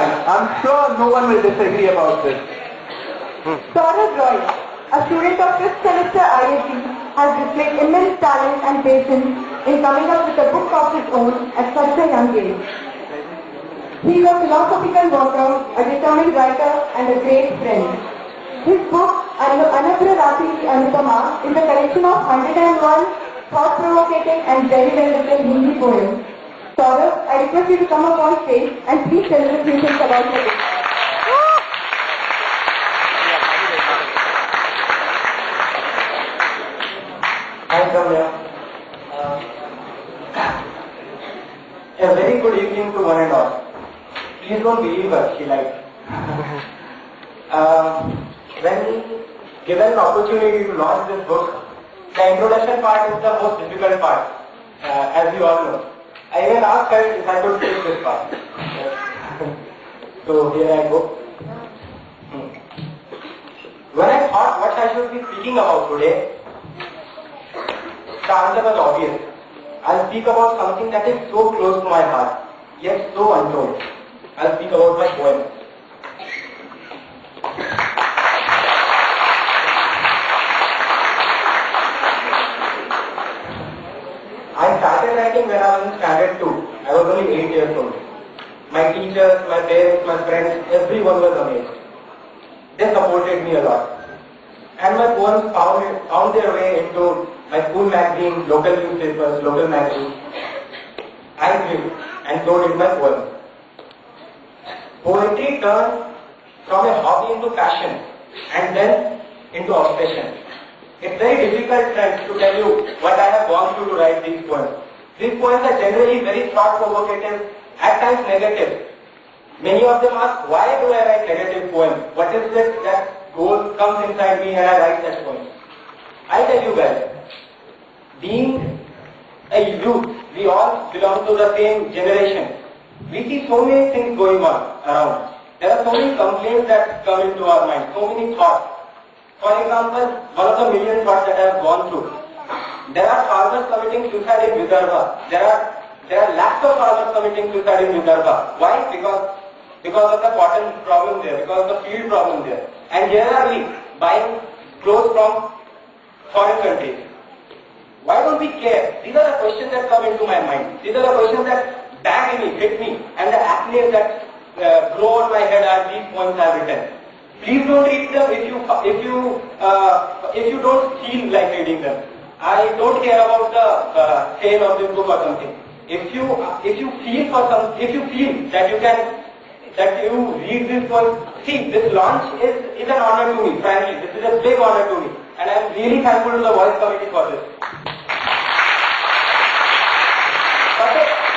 nice. I'm sure no one will disagree about this. Sourav Roy, a student of 5th semester IIT, has displayed immense talent and patience in coming up with a book of his own at such a young age. He is a philosophical worker, a determined writer, and a great friend. His book, Anabhra Ratri, Anupama, is a collection of 101 thought-provoking and very well-written Hindi poems. Sourav, I request you to come up on stage and please tell us a few things about your book. Thanks, Anabhra. A very good evening to one and all. Please don't believe her, she lied. When given an opportunity to launch this book, the introduction part is the most difficult part, as you all know. I even asked her if I could take this part. So here I go. When I thought what I should be speaking about today, the answer was obvious. I'll speak about something that is so close to my heart, yet so untold. I'll speak about my poem. I started writing when I was in standard 2. I was only 8 years old. My teachers, my parents, my friends, everyone was amazed. They supported me a lot. And my poems found their way into my school magazines, local newspapers, local magazines. I grew, and so did my poems. Poetry turned from a hobby into passion, and then into obsession. It's very difficult, friends, to tell you what I have gone through to write these poems. These poems are generally very thought-provocative, at times negative. Many of them ask, why do I write negative poems? What is it that comes inside me and I write that poem? I tell you guys, being a youth, we all belong to the same generation. We see so many things going on around. There are so many complaints that come into our mind, so many thoughts. For example, one of the million thoughts that I have gone through. There are farmers committing suicide in Vidarbha. There are lakhs of farmers committing suicide in Vidarbha. Why? Because of the cotton problem there, because of the field problem there. And here are we buying clothes from foreign countries. Why don't we care? These are the questions that come into my mind. These are the questions that bang me, hit me, and the acne that grow on my head are these poems I have written. Please don't read them if you don't feel like reading them. I don't care about the sale of this book or something. If you feel that you read this poem, see, this launch is an honor to me. Frankly, this is a big honor to me, and I am really thankful to the Voice Committee for this.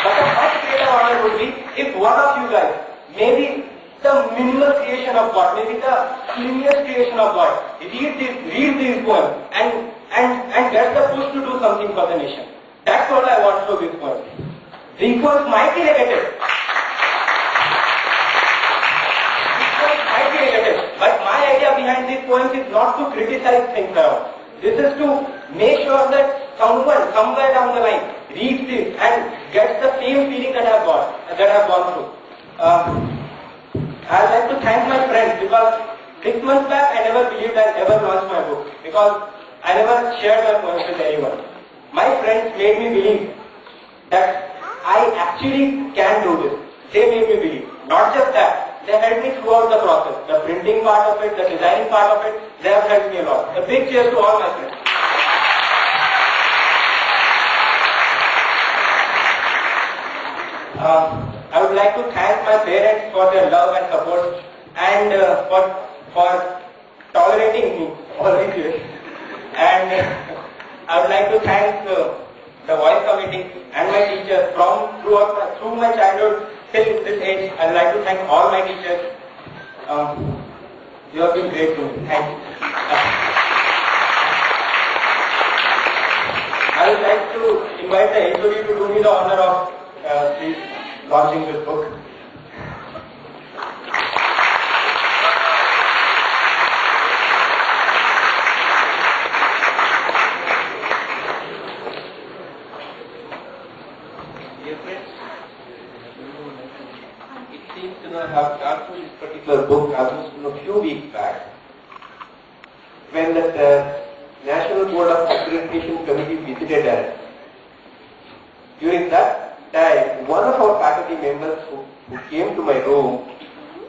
But a much greater honor would be if one of you guys, maybe the minimal creation of God, maybe the slimest creation of God, read these poems and get the push to do something for the nation. That's all I want from this poem. These poems might be negative. But my idea behind these poems is not to criticize things around. This is to make sure that someone, somewhere down the line, reads this and gets the same feeling that I have gone through. I'd like to thank my friends because 6 months back I never believed I'd ever launch my book because I never shared my poems with anyone. My friends made me believe that I actually can do this. They made me believe. Not just that, they helped me throughout the process. The printing part of it, the designing part of it, they have helped me a lot. A big cheers to all my friends. I would like to thank my parents for their love and support and for tolerating me all these years. And I would like to thank the Voice Committee and my teachers through my childhood till this age. I would like to thank all my teachers. You have been great to me. Thank you. I would like to invite the HOD to do me the honor of launching this book. Dear friends, it seems to have have gone through this particular book almost a few weeks back, when the National Board of Accreditation Committee visited us. During that time, one of our faculty members who came to my room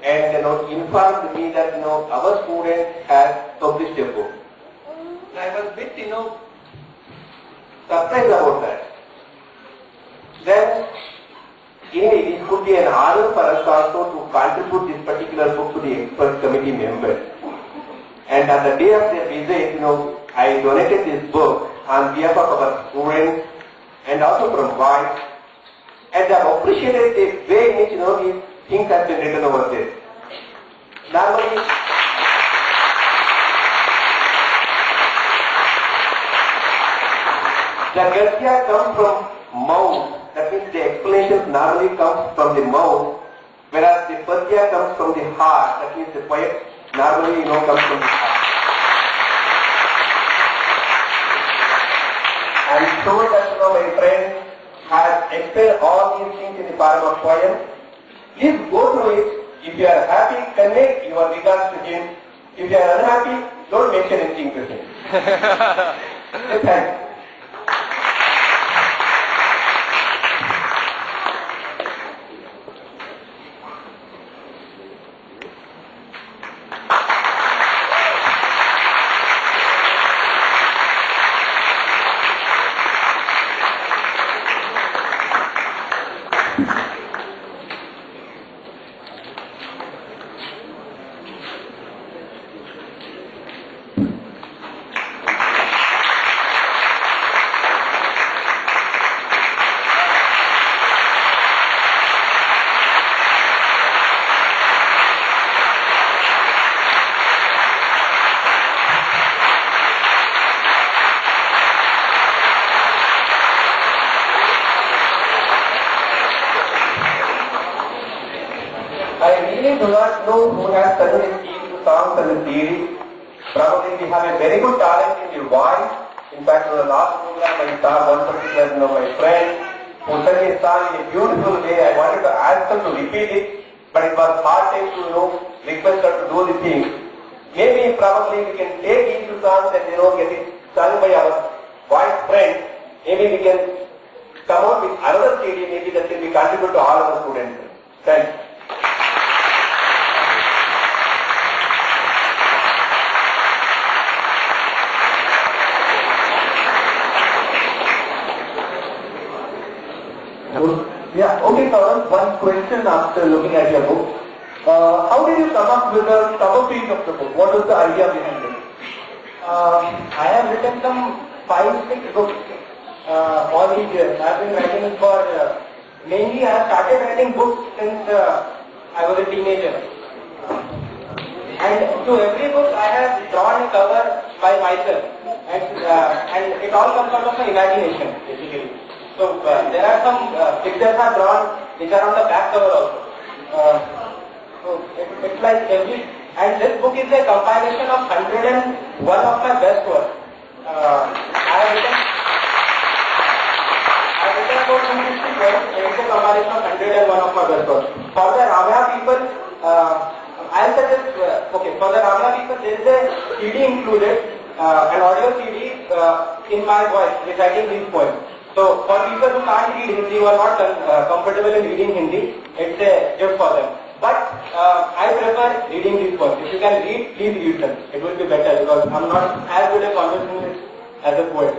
and informed me that our student has published a book. And I was a bit surprised about that. Then it could be an honor for us also to contribute this particular book to the expert committee members. And on the day of their visit, I donated this book on behalf of our students and also from boys. And I appreciated the way in which these things have been written over there. Normally, the Gadya comes from mouth. That means the explanation normally comes from the mouth, whereas the Padya comes from the heart. That means the poet normally comes from the heart. I am sure that my friend has explained all these things in the form of poem. Please go through it. If you are happy, convey your regards to him. If you are unhappy, don't mention anything to him. Thanks. I really do not know who has suddenly keen to songs and the theory. Probably we have a very good talent in your voice. In fact, in the last program I saw one particular, my friend who sang a song in a beautiful way. I wanted to ask her to repeat it, but it was hard time to request her to do the thing. Maybe probably we can take each songs and get it sung by our voice friend. Maybe we can come out with another CD, maybe that can be contributed to all our students. Thanks. Yeah, okay, Sourav, one question after looking at your book. How did you come up with the cover page of the book? What was the idea behind it? I have written some 5-6 books all these years. I have been writing for, mainly I have started writing books since I was a teenager. And to every book I have drawn a cover by myself. And it all comes out of my imagination, basically. So there are some pictures are drawn which are on the back cover also. So it's like every, and this book is a compilation of 101 of my best work. I have written about 250 words. It's a compilation of 101 of my best work. For the Ramya people, I'll suggest, okay, for the Ramya people there is a CD included, an audio CD in my voice reciting these poems. So for people who can't read Hindi, who are not comfortable in reading Hindi, it's a gift for them. But I prefer reading these poems. If you can read, please read them. It will be better because I'm not as good a conversationalist as a poet.